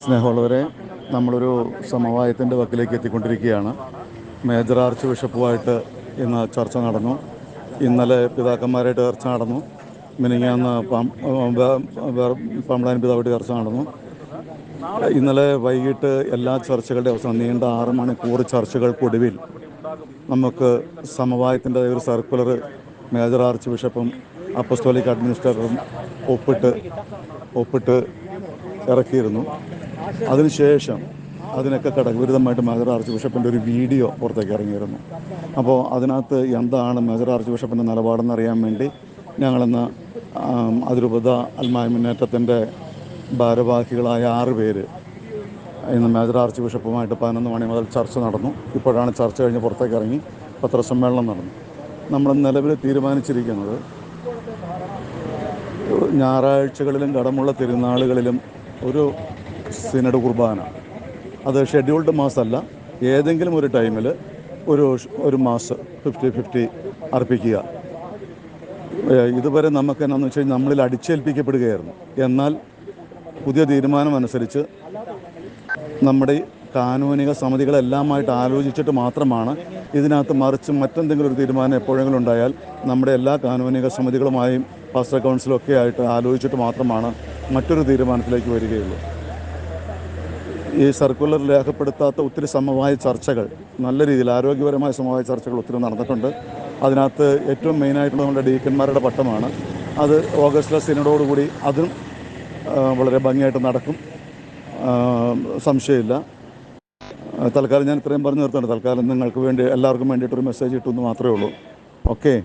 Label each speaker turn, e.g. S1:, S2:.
S1: സ്നേഹമുള്ളവരെ, നമ്മളൊരു സമവായത്തിൻ്റെ വക്കിലേക്ക് എത്തിക്കൊണ്ടിരിക്കുകയാണ്. മേജർ ആർച്ച് ബിഷപ്പുമായിട്ട് ഇന്ന് ചർച്ച നടന്നു. ഇന്നലെ പിതാക്കന്മാരായിട്ട് ചർച്ച നടന്നു. മിനിങ്ങാന്ന് പാമ്പളാൻ പിതാവായിട്ട് ചർച്ച നടന്നു. ഇന്നലെ വൈകിട്ട് എല്ലാ ചർച്ചകളുടെ അവസാനം നീണ്ട 6 മണിക്കൂർ ചർച്ചകൾക്കൊടുവിൽ നമുക്ക് സമവായത്തിൻ്റെ ഒരു സർക്കുലർ മേജർ ആർച്ച് ബിഷപ്പും അപ്പസ്തോലിക് അഡ്മിനിസ്ട്രേറ്ററും ഒപ്പിട്ട് ഇറക്കിയിരുന്നു. അതിനുശേഷം അതിനൊക്കെ വിരുദ്ധമായിട്ട് മേജർ ആർച്ച് ബിഷപ്പിൻ്റെ ഒരു വീഡിയോ പുറത്തേക്ക് ഇറങ്ങിയിരുന്നു. അപ്പോൾ അതിനകത്ത് എന്താണ് മേജർ ആർച്ച് ബിഷപ്പിൻ്റെ നിലപാടെന്ന് അറിയാൻ വേണ്ടി ഞങ്ങളിന്ന് അതിരൂപത അൽമായ മുന്നേറ്റത്തിൻ്റെ ഭാരവാഹികളായ 6 പേര് ഇന്ന് മേജർ ആർച്ച് ബിഷപ്പുമായിട്ട് 11 മണി മുതൽ ചർച്ച നടന്നു. ഇപ്പോഴാണ് ചർച്ച കഴിഞ്ഞ് പുറത്തേക്ക് ഇറങ്ങി പത്രസമ്മേളനം നടന്നു. നമ്മൾ നിലവിൽ തീരുമാനിച്ചിരിക്കുന്നത് ഞായറാഴ്ചകളിലും കടമുള്ള തിരുനാളുകളിലും ഒരു സിനഡ് കുർബാന, അത് ഷെഡ്യൂൾഡ് മാസമല്ല, ഏതെങ്കിലും ഒരു ടൈമിൽ ഒരു മാസ് 50-50 അർപ്പിക്കുക. ഇതുവരെ നമുക്ക് എന്നാന്ന് വെച്ച് കഴിഞ്ഞാൽ നമ്മളിൽ അടിച്ചേൽപ്പിക്കപ്പെടുകയായിരുന്നു. എന്നാൽ പുതിയ തീരുമാനം അനുസരിച്ച് നമ്മുടെ കാനൂനിക സമിതികളെല്ലാമായിട്ട് ആലോചിച്ചിട്ട് മാത്രമാണ് ഇതിനകത്ത് മറിച്ച് മറ്റെന്തെങ്കിലും ഒരു തീരുമാനം എപ്പോഴെങ്കിലും ഉണ്ടായാൽ നമ്മുടെ എല്ലാ കാനൂനിക സമിതികളുമായും പാസ്റ്റർ കൗൺസിലൊക്കെ ആയിട്ട് ആലോചിച്ചിട്ട് മാത്രമാണ് മറ്റൊരു തീരുമാനത്തിലേക്ക് വരികയുള്ളൂ. ഈ സർക്കുലർ രേഖപ്പെടുത്താത്ത ഒത്തിരി സമവായ ചർച്ചകൾ, നല്ല രീതിയിൽ ആരോഗ്യപരമായ സമവായ ചർച്ചകൾ ഒത്തിരി നടന്നിട്ടുണ്ട്. അതിനകത്ത് ഏറ്റവും മെയിനായിട്ടുള്ള നമ്മുടെ ഡീക്കന്മാരുടെ പട്ടമാണ്. അത് ഓഗസ്റ്റിലെ സിനഡോടുകൂടി അതും വളരെ ഭംഗിയായിട്ട് നടക്കും, സംശയമില്ല. തൽക്കാലം ഞാൻ ഇത്രയും പറഞ്ഞു നിർത്തുന്നുണ്ട്. തൽക്കാലം നിങ്ങൾക്ക് വേണ്ടി എല്ലാവർക്കും വേണ്ടിയിട്ടൊരു മെസ്സേജ് ഇട്ടുമെന്ന് മാത്രമേ ഉള്ളൂ. ഓക്കെ.